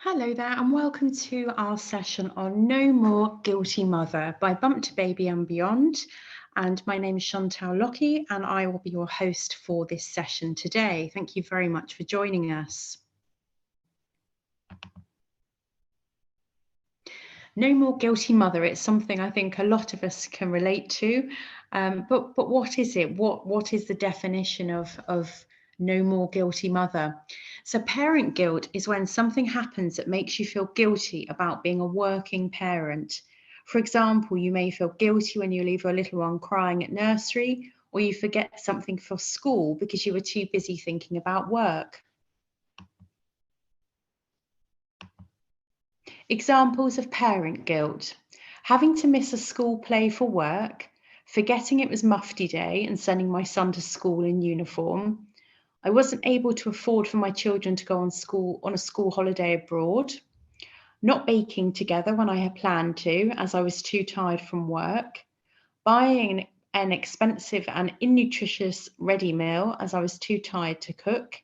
Hello there, and welcome to our session on No More Guilty Mother by Bump to Baby and Beyond. And my name is Chantal Lockie, and I will be your host for this session today. Thank you very much for joining us. No More Guilty Mother, it's something I think a lot of us can relate to. But what is it? What is the definition of no more guilty mother? So parent guilt is when something happens that makes you feel guilty about being a working parent. For example, you may feel guilty when you leave your little one crying at nursery, or you forget something for school because you were too busy thinking about work. Examples of parent guilt: having to miss a school play for work, forgetting it was mufti day and sending my son to school in uniform. I wasn't able to afford for my children to go on a school holiday abroad. Not baking together when I had planned to, as I was too tired from work. Buying an expensive and innutritious ready meal as I was too tired to cook.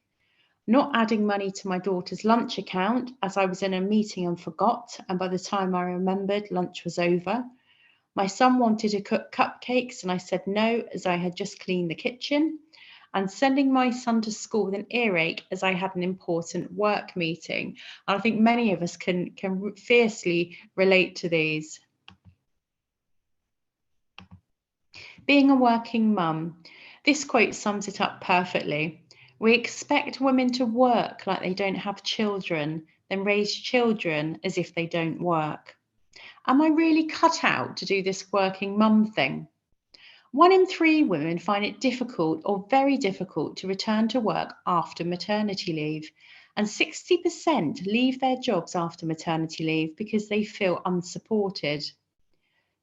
Not adding money to my daughter's lunch account as I was in a meeting and forgot, and by the time I remembered, lunch was over. My son wanted to cook cupcakes and I said no as I had just cleaned the kitchen. And sending my son to school with an earache as I had an important work meeting. And I think many of us can fiercely relate to these. Being a working mum. This quote sums it up perfectly. We expect women to work like they don't have children, then raise children as if they don't work. Am I really cut out to do this working mum thing? 1 in 3 women find it difficult or very difficult to return to work after maternity leave, and 60% leave their jobs after maternity leave because they feel unsupported.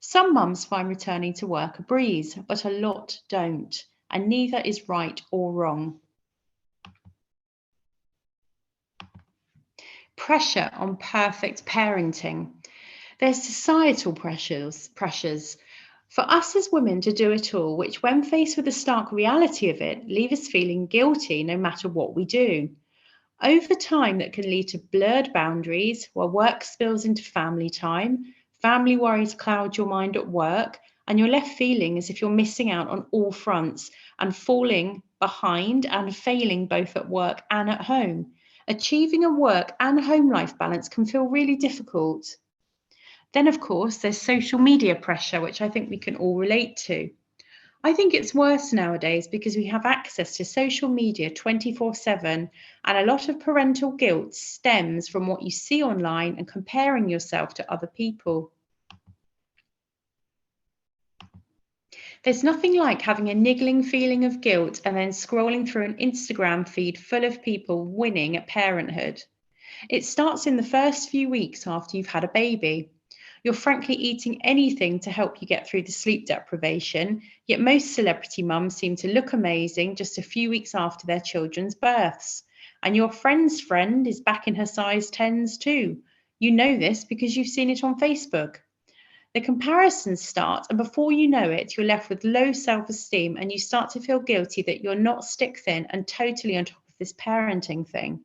Some mums find returning to work a breeze, but a lot don't, and neither is right or wrong. Pressure on perfect parenting. There's societal pressures for us as women to do it all, which when faced with the stark reality of it, leave us feeling guilty no matter what we do. Over time, that can lead to blurred boundaries where work spills into family time, family worries cloud your mind at work, and you're left feeling as if you're missing out on all fronts and falling behind and failing both at work and at home. Achieving a work and home life balance can feel really difficult. Then, of course, there's social media pressure, which I think we can all relate to. I think it's worse nowadays because we have access to social media 24/7, and a lot of parental guilt stems from what you see online and comparing yourself to other people. There's nothing like having a niggling feeling of guilt and then scrolling through an Instagram feed full of people winning at parenthood. It starts in the first few weeks after you've had a baby. You're frankly eating anything to help you get through the sleep deprivation, yet most celebrity mums seem to look amazing just a few weeks after their children's births. And your friend's friend is back in her size 10s too. You know this because you've seen it on Facebook. The comparisons start, and before you know it, you're left with low self-esteem and you start to feel guilty that you're not stick thin and totally on top of this parenting thing.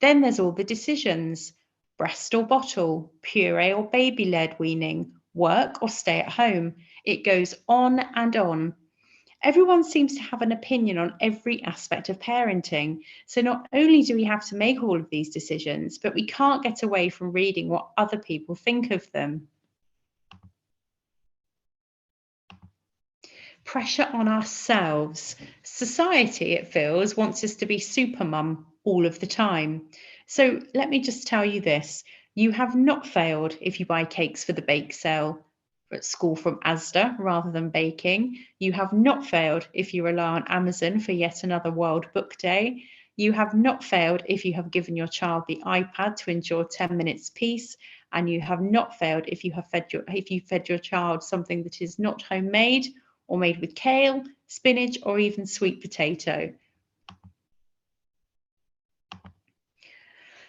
Then there's all the decisions: breast or bottle, puree or baby-led weaning, work or stay at home. It goes on and on. Everyone seems to have an opinion on every aspect of parenting. So not only do we have to make all of these decisions, but we can't get away from reading what other people think of them. Pressure on ourselves. Society, it feels, wants us to be super mum all of the time. So let me just tell you this: you have not failed if you buy cakes for the bake sale at school from Asda rather than baking. You have not failed if you rely on Amazon for yet another World Book Day. You have not failed if you have given your child the iPad to enjoy 10 minutes peace. And you have not failed if you fed your child something that is not homemade or made with kale, spinach, or even sweet potato.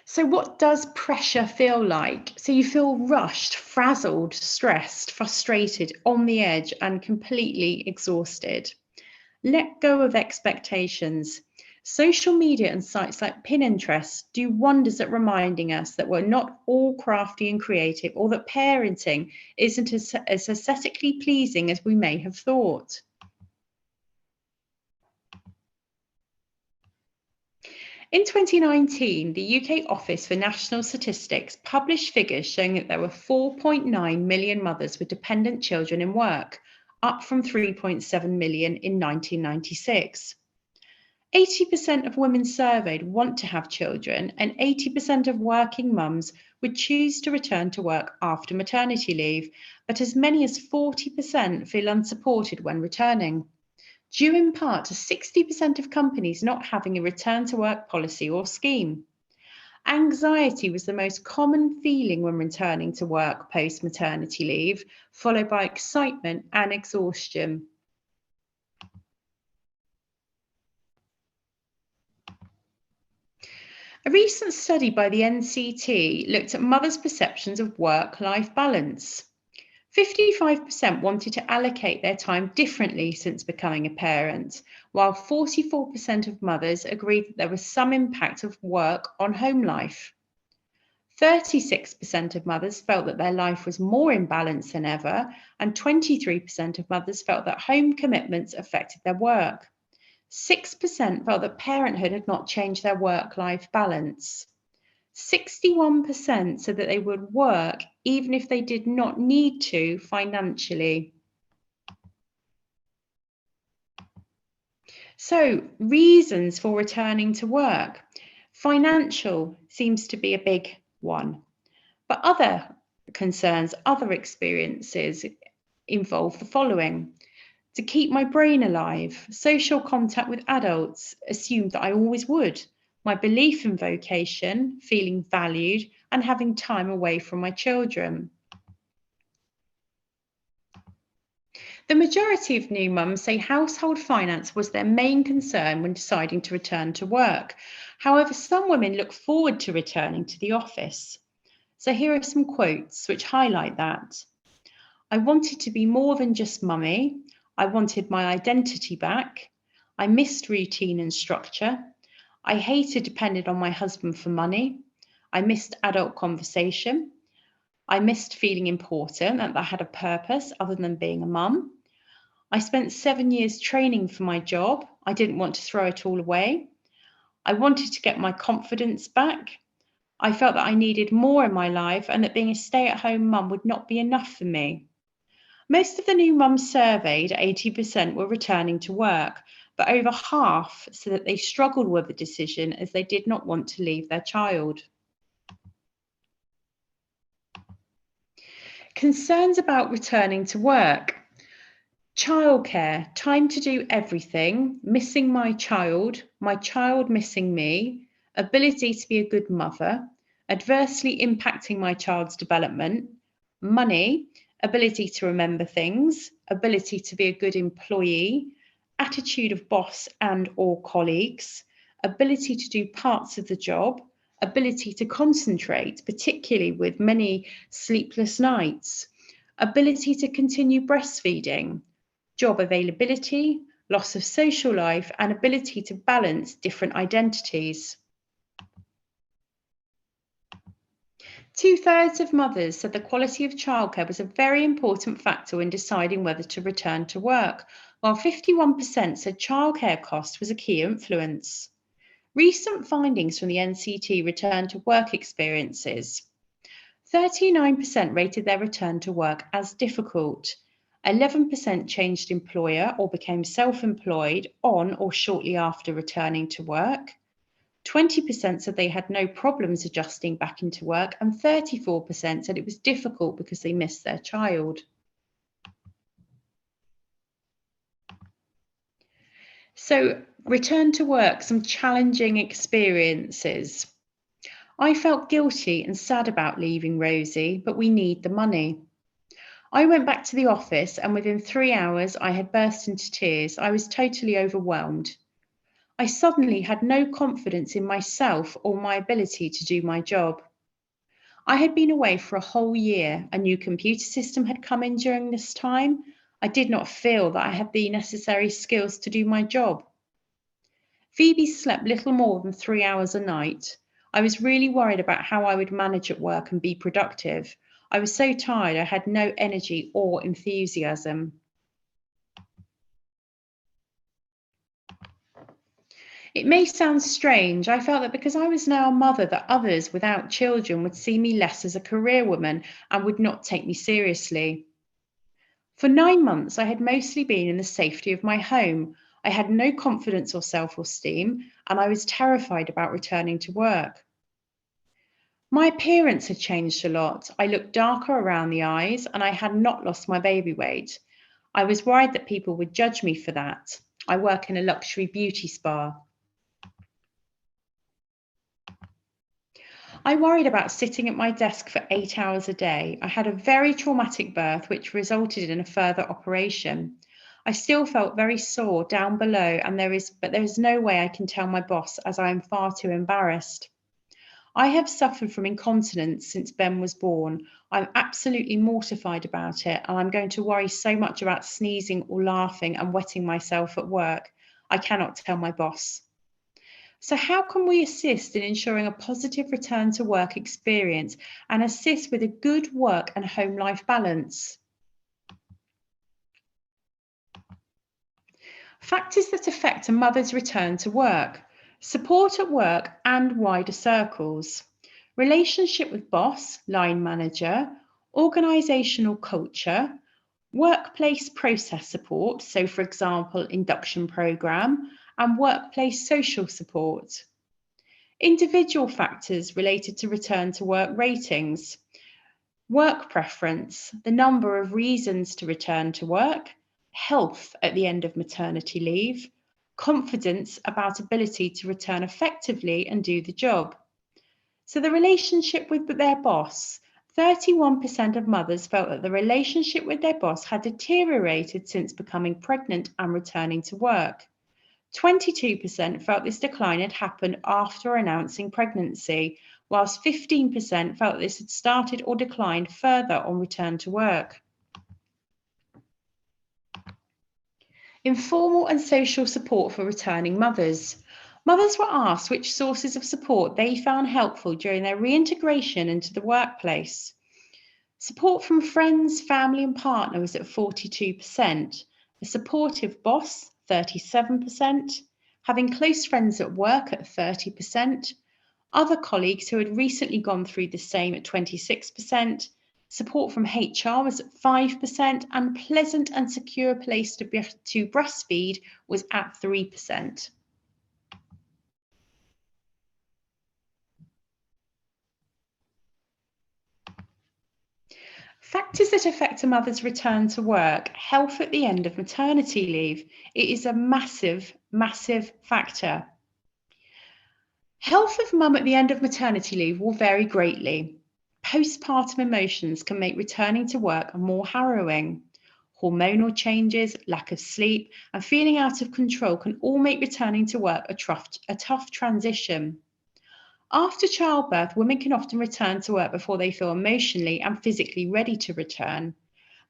So what does pressure feel like? So you feel rushed, frazzled, stressed, frustrated, on the edge, and completely exhausted. Let go of expectations. Social media and sites like Pinterest do wonders at reminding us that we're not all crafty and creative, or that parenting isn't as aesthetically pleasing as we may have thought. In 2019, the UK Office for National Statistics published figures showing that there were 4.9 million mothers with dependent children in work, up from 3.7 million in 1996. 80% of women surveyed want to have children, and 80% of working mums would choose to return to work after maternity leave, but as many as 40% feel unsupported when returning, due in part to 60% of companies not having a return to work policy or scheme. Anxiety was the most common feeling when returning to work post maternity leave, followed by excitement and exhaustion. A recent study by the NCT looked at mothers' perceptions of work-life balance. 55% wanted to allocate their time differently since becoming a parent, while 44% of mothers agreed that there was some impact of work on home life. 36% of mothers felt that their life was more in balance than ever, and 23% of mothers felt that home commitments affected their work. 6% felt that parenthood had not changed their work-life balance. 61% said that they would work even if they did not need to financially. So, reasons for returning to work. Financial seems to be a big one, but other concerns, other experiences involve the following. To keep my brain alive, social contact with adults assumed that I always would. My belief in vocation, feeling valued, and having time away from my children. The majority of new mums say household finance was their main concern when deciding to return to work. However, some women look forward to returning to the office. So here are some quotes which highlight that. I wanted to be more than just mummy. I wanted my identity back. I missed routine and structure. I hated depending on my husband for money. I missed adult conversation. I missed feeling important, that I had a purpose other than being a mum. I spent 7 years training for my job. I didn't want to throw it all away. I wanted to get my confidence back. I felt that I needed more in my life and that being a stay-at-home mum would not be enough for me. Most of the new mums surveyed, 80%, were returning to work, but over half said that they struggled with the decision as they did not want to leave their child. Concerns about returning to work. Childcare, time to do everything, missing my child missing me, ability to be a good mother, adversely impacting my child's development, money, ability to remember things, ability to be a good employee, attitude of boss and or colleagues, ability to do parts of the job, ability to concentrate, particularly with many sleepless nights, ability to continue breastfeeding, job availability, loss of social life, and ability to balance different identities. 2/3 of mothers said the quality of childcare was a very important factor in deciding whether to return to work, while 51% said childcare cost was a key influence. Recent findings from the NCT return to work experiences. 39% rated their return to work as difficult. 11% changed employer or became self-employed on or shortly after returning to work. 20% said they had no problems adjusting back into work, and 34% said it was difficult because they missed their child. So, return to work, some challenging experiences. I felt guilty and sad about leaving Rosie, but we need the money. I went back to the office and within 3 hours I had burst into tears. I was totally overwhelmed. I suddenly had no confidence in myself or my ability to do my job. I had been away for a whole year. A new computer system had come in during this time. I did not feel that I had the necessary skills to do my job. Phoebe slept little more than 3 hours a night. I was really worried about how I would manage at work and be productive. I was so tired, I had no energy or enthusiasm. It may sound strange. I felt that because I was now a mother, that others without children would see me less as a career woman and would not take me seriously. For 9 months, I had mostly been in the safety of my home. I had no confidence or self-esteem, and I was terrified about returning to work. My appearance had changed a lot. I looked darker around the eyes, and I had not lost my baby weight. I was worried that people would judge me for that. I work in a luxury beauty spa. I worried about sitting at my desk for 8 hours a day. I had a very traumatic birth, which resulted in a further operation. I still felt very sore down below, and there is no way I can tell my boss as I am far too embarrassed. I have suffered from incontinence since Ben was born. I'm absolutely mortified about it, and I'm going to worry so much about sneezing or laughing and wetting myself at work. I cannot tell my boss. So, how can we assist in ensuring a positive return to work experience and assist with a good work and home life balance? Factors that affect a mother's return to work: support at work and wider circles, relationship with boss, line manager, organisational culture, workplace process support, so for example, induction programme, and workplace social support. Individual factors related to return to work ratings, work preference, the number of reasons to return to work, health at the end of maternity leave, confidence about ability to return effectively and do the job. So the relationship with their boss. 31% of mothers felt that the relationship with their boss had deteriorated since becoming pregnant and returning to work. 22% felt this decline had happened after announcing pregnancy, whilst 15% felt this had started or declined further on return to work. Informal and social support for returning mothers. Mothers were asked which sources of support they found helpful during their reintegration into the workplace. Support from friends, family, and partner was at 42%. A supportive boss, 37%. Having close friends at work at 30%. Other colleagues who had recently gone through the same at 26%. Support from HR was at 5%, and pleasant and secure place to breastfeed was at 3%. Factors that affect a mother's return to work: health at the end of maternity leave. It is a massive, massive factor. Health of mum at the end of maternity leave will vary greatly. Postpartum emotions can make returning to work more harrowing. Hormonal changes, lack of sleep, and feeling out of control can all make returning to work a tough transition. After childbirth, women can often return to work before they feel emotionally and physically ready to return.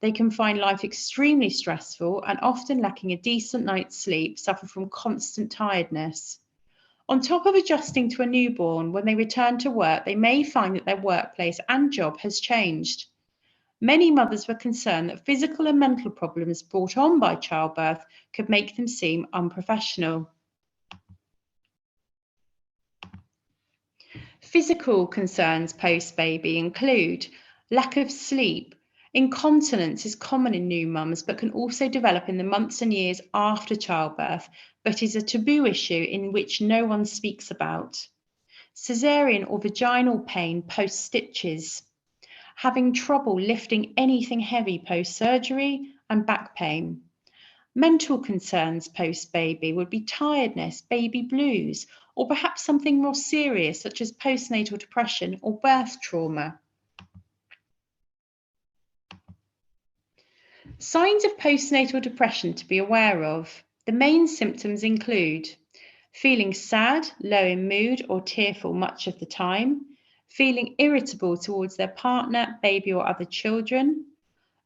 They can find life extremely stressful and often lacking a decent night's sleep, suffer from constant tiredness. On top of adjusting to a newborn, when they return to work, they may find that their workplace and job has changed. Many mothers were concerned that physical and mental problems brought on by childbirth could make them seem unprofessional. Physical concerns post-baby include lack of sleep. Incontinence is common in new mums but can also develop in the months and years after childbirth, but is a taboo issue in which no one speaks about. Caesarean or vaginal pain post-stitches. Having trouble lifting anything heavy post-surgery, and back pain. Mental concerns post-baby would be tiredness, baby blues, or perhaps something more serious such as postnatal depression or birth trauma. Signs of postnatal depression to be aware of. The main symptoms include feeling sad, low in mood, or tearful much of the time, feeling irritable towards their partner, baby, or other children,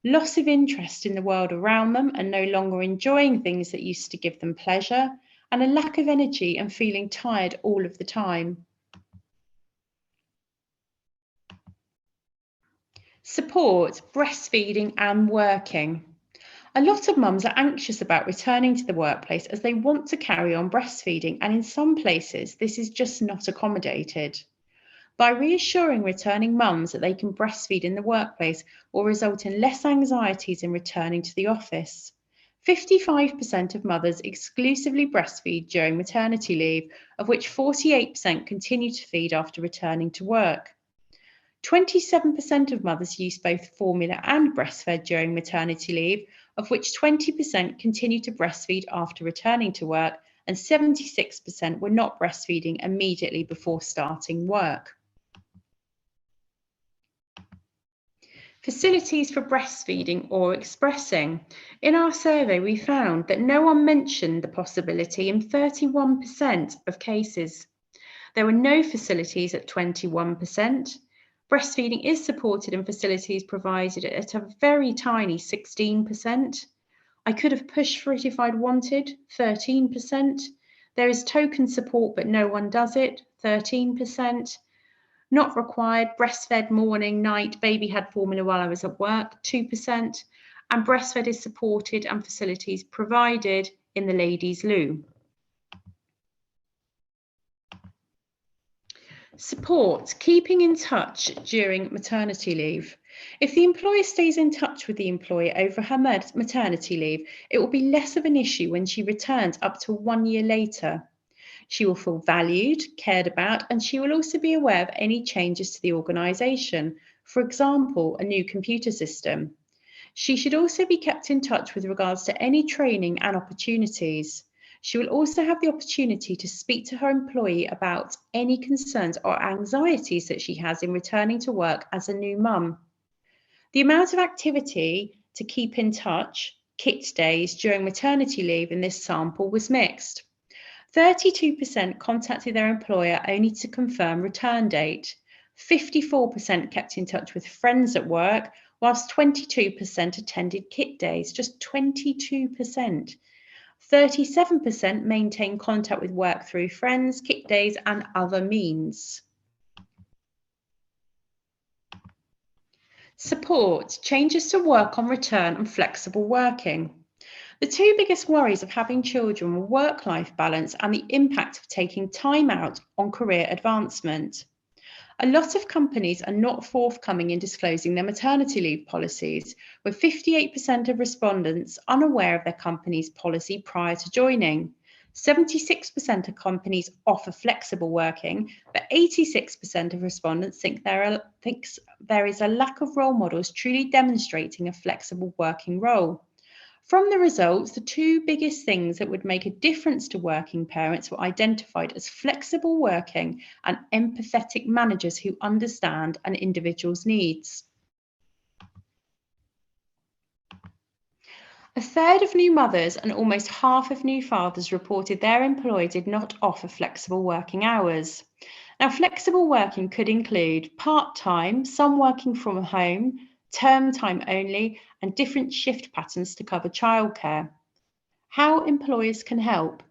loss of interest in the world around them and no longer enjoying things that used to give them pleasure, and a lack of energy and feeling tired all of the time. Support, breastfeeding and working. A lot of mums are anxious about returning to the workplace as they want to carry on breastfeeding, and in some places this is just not accommodated. By reassuring returning mums that they can breastfeed in the workplace will result in less anxieties in returning to the office. 55% of mothers exclusively breastfeed during maternity leave, of which 48% continue to feed after returning to work. 27% of mothers use both formula and breastfed during maternity leave, of which 20% continue to breastfeed after returning to work, and 76% were not breastfeeding immediately before starting work. Facilities for breastfeeding or expressing. In our survey, we found that no one mentioned the possibility in 31% of cases. There were no facilities at 21%. Breastfeeding is supported in facilities provided at a very tiny 16%. I could have pushed for it if I'd wanted, 13%. There is token support, but no one does it, 13%. Not required, breastfed morning, night, baby had formula while I was at work, 2%. And breastfed is supported and facilities provided in the ladies' loo. Support, keeping in touch during maternity leave. If the employer stays in touch with the employee over her maternity leave, it will be less of an issue when she returns up to 1 year later. She will feel valued, cared about, and she will also be aware of any changes to the organisation, for example, a new computer system. She should also be kept in touch with regards to any training and opportunities. She will also have the opportunity to speak to her employee about any concerns or anxieties that she has in returning to work as a new mum. The amount of activity to keep in touch, kit days, during maternity leave in this sample was mixed. 32% contacted their employer only to confirm return date. 54% kept in touch with friends at work, whilst 22% attended kit days, just 22%. 37% maintained contact with work through friends, kit days, and other means. Support, changes to work on return and flexible working. The two biggest worries of having children were work-life balance and the impact of taking time out on career advancement. A lot of companies are not forthcoming in disclosing their maternity leave policies, with 58% of respondents unaware of their company's policy prior to joining. 76% of companies offer flexible working, but 86% of respondents think there is a lack of role models truly demonstrating a flexible working role. From the results, the two biggest things that would make a difference to working parents were identified as flexible working and empathetic managers who understand an individual's needs. A third of new mothers and almost half of new fathers reported their employer did not offer flexible working hours. Now, flexible working could include part-time, some working from home, term time only, and different shift patterns to cover childcare. How employers can help.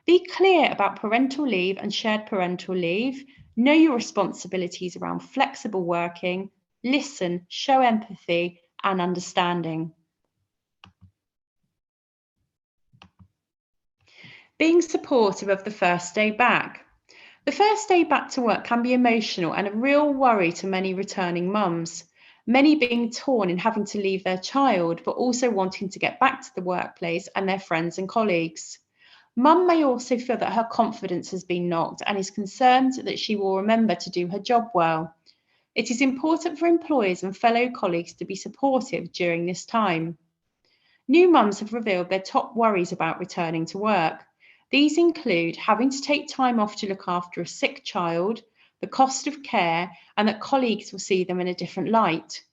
Be clear about parental leave and shared parental leave. Know your responsibilities around flexible working. Listen, show empathy and understanding. Being supportive of the first day back. The first day back to work can be emotional and a real worry to many returning mums. Many being torn in having to leave their child, but also wanting to get back to the workplace and their friends and colleagues. Mum may also feel that her confidence has been knocked and is concerned that she will remember to do her job well. It is important for employers and fellow colleagues to be supportive during this time. New mums have revealed their top worries about returning to work. These include having to take time off to look after a sick child, the cost of care, and that colleagues will see them in a different light.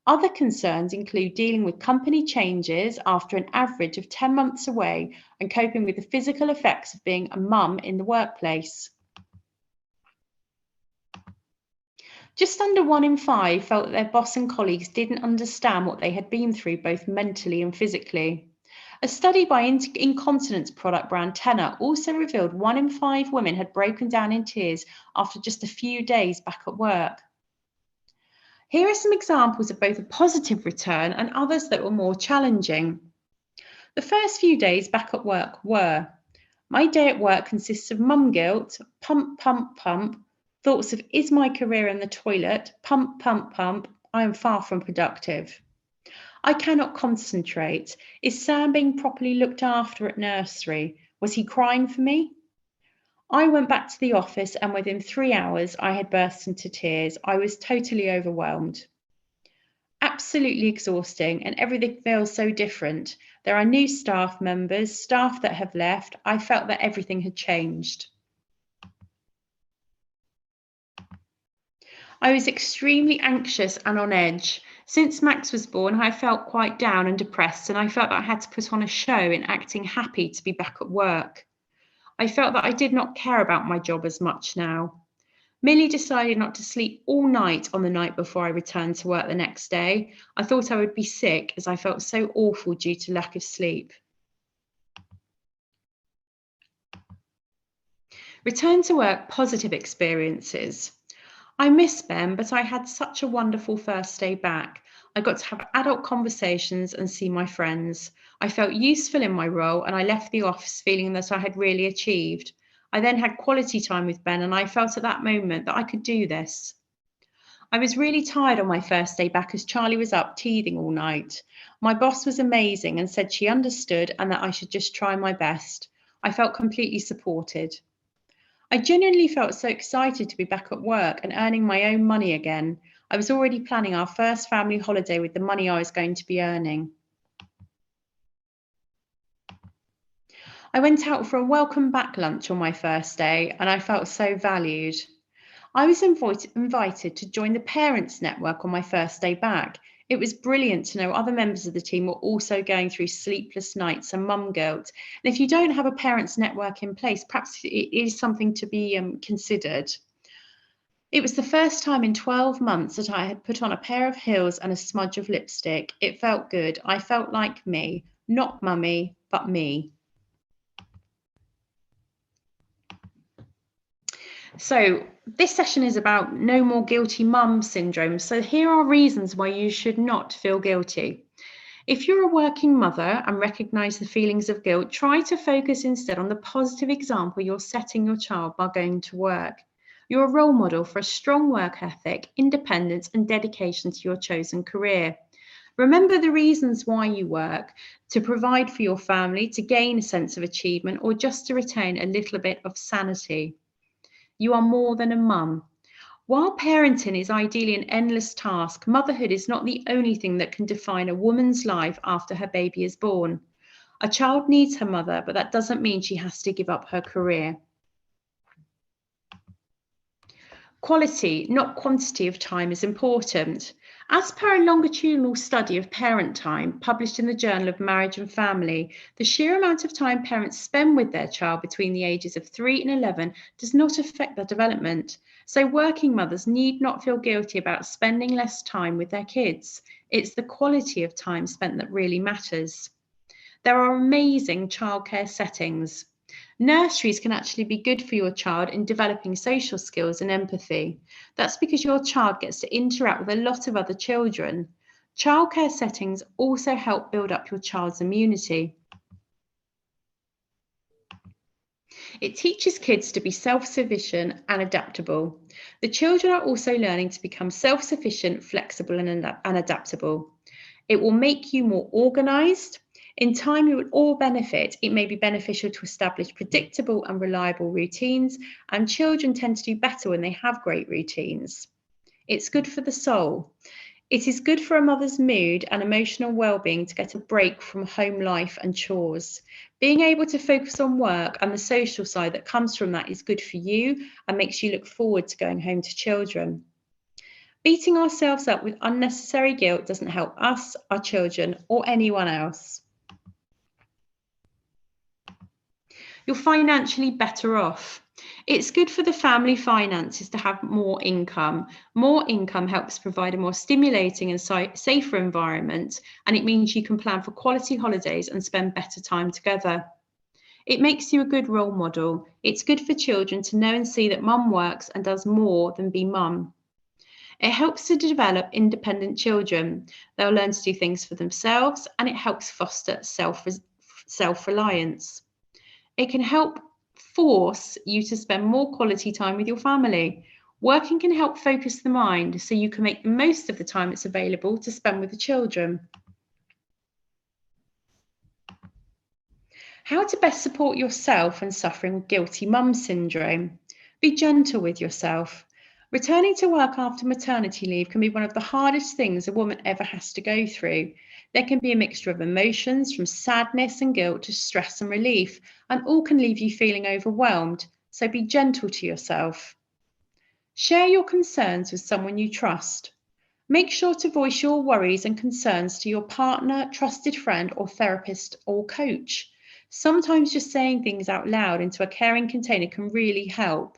Other concerns include dealing with company changes after an average of 10 months away and coping with the physical effects of being a mum in the workplace. Just under 1 in 5 felt that their boss and colleagues didn't understand what they had been through, both mentally and physically. A study by incontinence product brand Tenor also revealed 1 in 5 women had broken down in tears after just a few days back at work. Here are some examples of both a positive return and others that were more challenging. The first few days back at work were: my day at work consists of mum guilt, pump, pump, pump, thoughts of is my career in the toilet, pump, pump, pump, I am far from productive. I cannot concentrate. Is Sam being properly looked after at nursery? Was he crying for me? I went back to the office and within 3 hours I had burst into tears. I was totally overwhelmed. Absolutely exhausting, and everything feels so different. There are new staff members, staff that have left. I felt that everything had changed. I was extremely anxious and on edge. Since Max was born, I felt quite down and depressed, and I felt that I had to put on a show in acting happy to be back at work. I felt that I did not care about my job as much now. Millie decided not to sleep all night on the night before I returned to work the next day. I thought I would be sick as I felt so awful due to lack of sleep. Return to work positive experiences. I miss Ben, but I had such a wonderful first day back. I got to have adult conversations and see my friends. I felt useful in my role and I left the office feeling that I had really achieved. I then had quality time with Ben and I felt at that moment that I could do this. I was really tired on my first day back as Charlie was up teething all night. My boss was amazing and said she understood and that I should just try my best. I felt completely supported. I genuinely felt so excited to be back at work and earning my own money again. I was already planning our first family holiday with the money I was going to be earning. I went out for a welcome back lunch on my first day and I felt so valued. I was invited to join the Parents Network on my first day back. It was brilliant to know other members of the team were also going through sleepless nights and mum guilt. And if you don't have a Parents Network in place, perhaps it is something to be considered. It was the first time in 12 months that I had put on a pair of heels and a smudge of lipstick. It felt good. I felt like me, not mummy, but me. So this session is about no more guilty mum syndrome. So here are reasons why you should not feel guilty. If you're a working mother and recognise the feelings of guilt, try to focus instead on the positive example you're setting your child by going to work. You're a role model for a strong work ethic, independence and dedication to your chosen career. Remember the reasons why you work: to provide for your family, to gain a sense of achievement, or just to retain a little bit of sanity. You are more than a mum. While parenting is ideally an endless task, motherhood is not the only thing that can define a woman's life after her baby is born. A child needs her mother, but that doesn't mean she has to give up her career. Quality, not quantity of time, is important. As per a longitudinal study of parent time published in the Journal of Marriage and Family, the sheer amount of time parents spend with their child between the ages of 3 and 11 does not affect their development. So working mothers need not feel guilty about spending less time with their kids. It's the quality of time spent that really matters. There are amazing childcare settings. Nurseries can actually be good for your child in developing social skills and empathy. That's because your child gets to interact with a lot of other children. Childcare settings also help build up your child's immunity. It teaches kids to be self-sufficient and adaptable. The children are also learning to become self-sufficient, flexible, and adaptable. It will make you more organised. In time, you will all benefit. It may be beneficial to establish predictable and reliable routines, and children tend to do better when they have great routines. It's good for the soul. It is good for a mother's mood and emotional well-being to get a break from home life and chores. Being able to focus on work and the social side that comes from that is good for you and makes you look forward to going home to children. Beating ourselves up with unnecessary guilt doesn't help us, our children, or anyone else. You're financially better off. It's good for the family finances to have more income. More income helps provide a more stimulating and safer environment, and it means you can plan for quality holidays and spend better time together. It makes you a good role model. It's good for children to know and see that mum works and does more than be mum. It helps to develop independent children. They'll learn to do things for themselves, and it helps foster self-reliance. It can help force you to spend more quality time with your family. Working can help focus the mind so you can make the most of the time that's available to spend with the children. How to best support yourself when suffering with guilty mum syndrome. Be gentle with yourself. Returning to work after maternity leave can be one of the hardest things a woman ever has to go through. There can be a mixture of emotions from sadness and guilt to stress and relief, and all can leave you feeling overwhelmed, so be gentle to yourself. Share your concerns with someone you trust. Make sure to voice your worries and concerns to your partner, trusted friend, or therapist or coach. Sometimes just saying things out loud into a caring container can really help.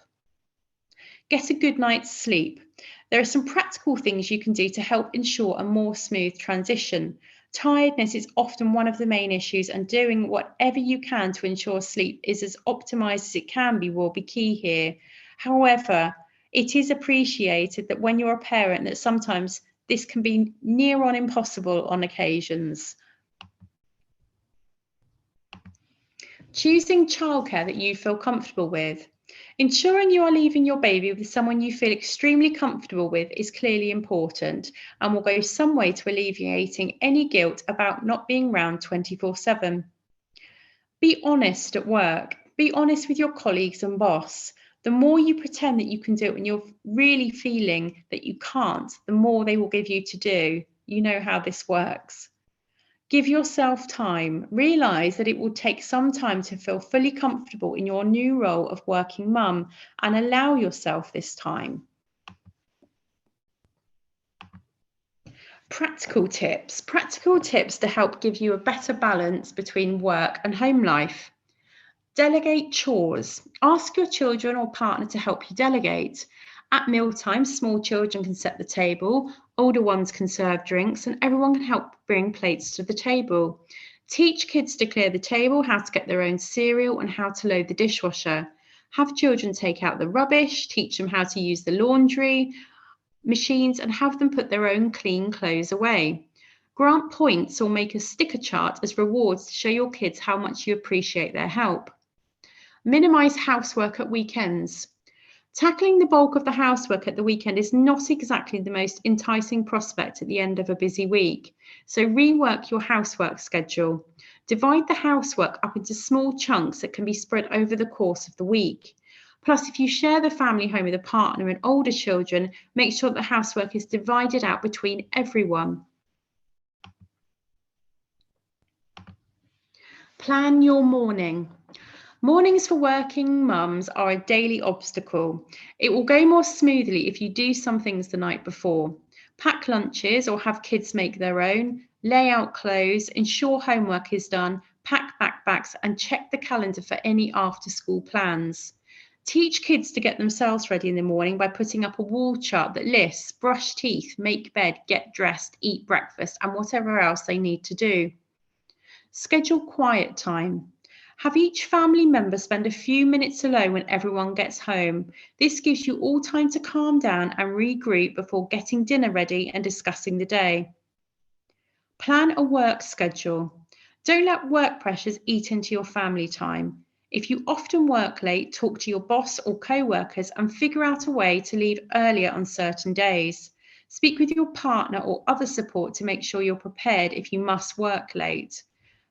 Get a good night's sleep. There are some practical things you can do to help ensure a more smooth transition. Tiredness is often one of the main issues, and doing whatever you can to ensure sleep is as optimized as it can be will be key here. However, it is appreciated that when you're a parent that sometimes this can be near on impossible on occasions. Choosing childcare that you feel comfortable with. Ensuring you are leaving your baby with someone you feel extremely comfortable with is clearly important and will go some way to alleviating any guilt about not being around 24/7. Be honest at work. Be honest with your colleagues and boss. The more you pretend that you can do it when you're really feeling that you can't, the more they will give you to do. You know how this works. Give yourself time. Realise that it will take some time to feel fully comfortable in your new role of working mum, and allow yourself this time. Practical tips to help give you a better balance between work and home life. Delegate chores. Ask your children or partner to help you delegate. At mealtime, small children can set the table, older ones can serve drinks, and everyone can help bring plates to the table. Teach kids to clear the table, how to get their own cereal, and how to load the dishwasher. Have children take out the rubbish, teach them how to use the laundry machines, and have them put their own clean clothes away. Grant points or make a sticker chart as rewards to show your kids how much you appreciate their help. Minimise housework at weekends. Tackling the bulk of the housework at the weekend is not exactly the most enticing prospect at the end of a busy week, so rework your housework schedule. Divide the housework up into small chunks that can be spread over the course of the week. Plus, if you share the family home with a partner and older children, make sure that the housework is divided out between everyone. Plan your morning. Mornings for working mums are a daily obstacle. It will go more smoothly if you do some things the night before. Pack lunches or have kids make their own, lay out clothes, ensure homework is done, pack backpacks, and check the calendar for any after-school plans. Teach kids to get themselves ready in the morning by putting up a wall chart that lists brush teeth, make bed, get dressed, eat breakfast, and whatever else they need to do. Schedule quiet time. Have each family member spend a few minutes alone when everyone gets home. This gives you all time to calm down and regroup before getting dinner ready and discussing the day. Plan a work schedule. Don't let work pressures eat into your family time. If you often work late, talk to your boss or co-workers and figure out a way to leave earlier on certain days. Speak with your partner or other support to make sure you're prepared if you must work late.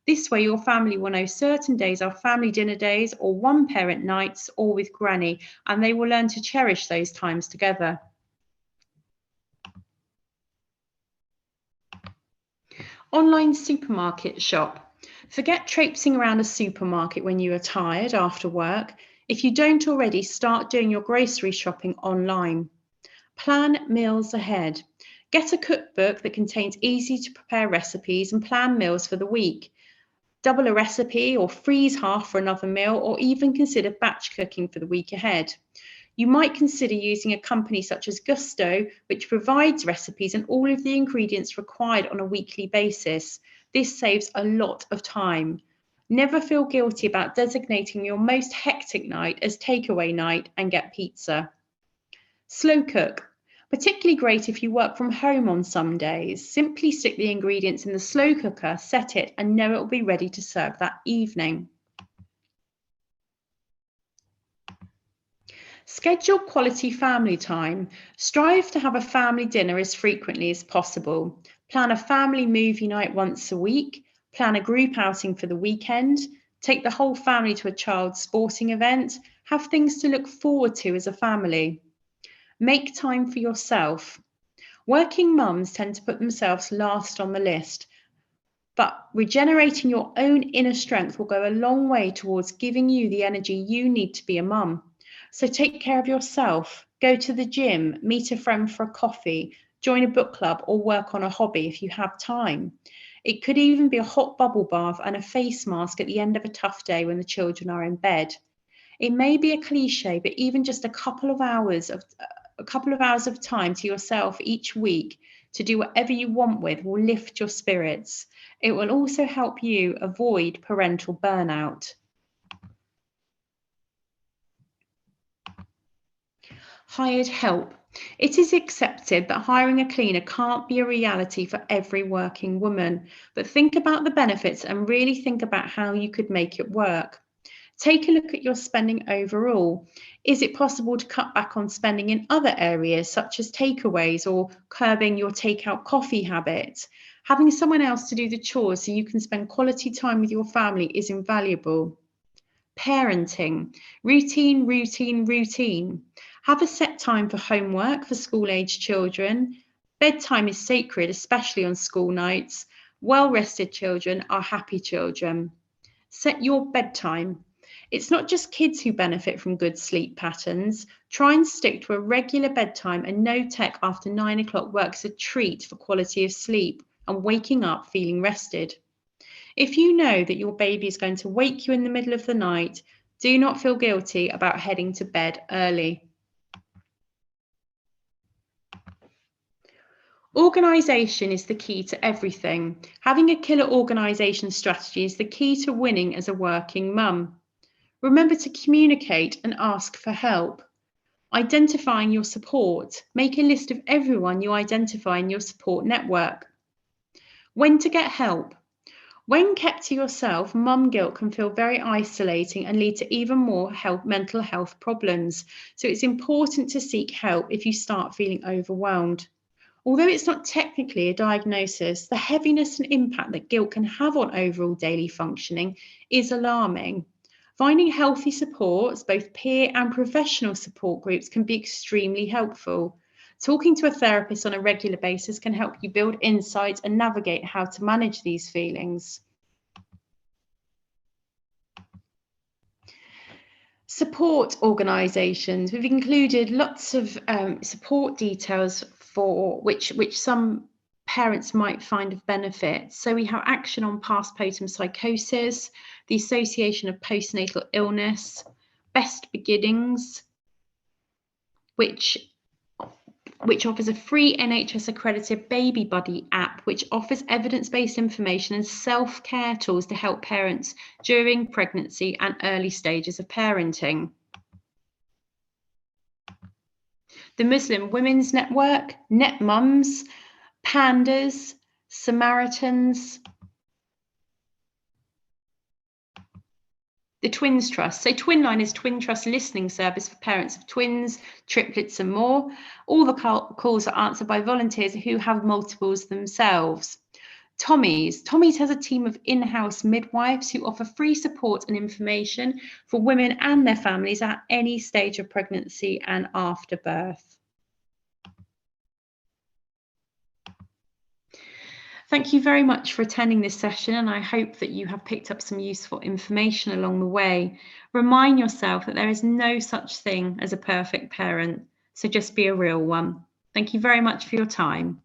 This way, your family will know certain days are family dinner days or one parent nights or with granny, and they will learn to cherish those times together. Online supermarket shop. Forget traipsing around a supermarket when you are tired after work. If you don't already, start doing your grocery shopping online. Plan meals ahead. Get a cookbook that contains easy to prepare recipes and plan meals for the week. Double a recipe or freeze half for another meal, or even consider batch cooking for the week ahead. You might consider using a company such as Gusto, which provides recipes and all of the ingredients required on a weekly basis. This saves a lot of time. Never feel guilty about designating your most hectic night as takeaway night and get pizza. Slow cook. Particularly great if you work from home on some days. Simply stick the ingredients in the slow cooker, set it, and know it will be ready to serve that evening. Schedule quality family time. Strive to have a family dinner as frequently as possible. Plan a family movie night once a week. Plan a group outing for the weekend. Take the whole family to a child's sporting event. Have things to look forward to as a family. Make time for yourself. Working mums tend to put themselves last on the list, but regenerating your own inner strength will go a long way towards giving you the energy you need to be a mum. So take care of yourself. Go to the gym, meet a friend for a coffee, join a book club, or work on a hobby if you have time. It could even be a hot bubble bath and a face mask at the end of a tough day when the children are in bed. It may be a cliche, but even just a couple of hours of time to yourself each week to do whatever you want with will lift your spirits. It will also help you avoid parental burnout. Hired help. It is accepted that hiring a cleaner can't be a reality for every working woman, but think about the benefits and really think about how you could make it work. Take a look at your spending overall. Is it possible to cut back on spending in other areas, such as takeaways or curbing your takeout coffee habit? Having someone else to do the chores so you can spend quality time with your family is invaluable. Parenting. Routine, routine, routine. Have a set time for homework for school-aged children. Bedtime is sacred, especially on school nights. Well-rested children are happy children. Set your bedtime. It's not just kids who benefit from good sleep patterns. Try and stick to a regular bedtime, and no tech after 9 o'clock works a treat for quality of sleep and waking up feeling rested. If you know that your baby is going to wake you in the middle of the night, do not feel guilty about heading to bed early. Organisation is the key to everything. Having a killer organisation strategy is the key to winning as a working mum. Remember to communicate and ask for help. Identifying your support. Make a list of everyone you identify in your support network. When to get help. When kept to yourself, mum guilt can feel very isolating and lead to even more mental health problems. So it's important to seek help if you start feeling overwhelmed. Although it's not technically a diagnosis, the heaviness and impact that guilt can have on overall daily functioning is alarming. Finding healthy supports, both peer and professional support groups, can be extremely helpful. Talking to a therapist on a regular basis can help you build insight and navigate how to manage these feelings. Support organisations. We've included lots of support details for which some parents might find of benefit. So we have Action on Postpartum Psychosis, the Association of Postnatal Illness, Best Beginnings, which offers a free NHS accredited Baby Buddy app, which offers evidence-based information and self-care tools to help parents during pregnancy and early stages of parenting. The Muslim Women's Network, Net Mums, Pandas, Samaritans, the Twins Trust. So Twinline is Twin Trust listening service for parents of twins, triplets and more. All the calls are answered by volunteers who have multiples themselves. Tommy's has a team of in-house midwives who offer free support and information for women and their families at any stage of pregnancy and after birth. Thank you very much for attending this session, and I hope that you have picked up some useful information along the way. Remind yourself that there is no such thing as a perfect parent, so just be a real one. Thank you very much for your time.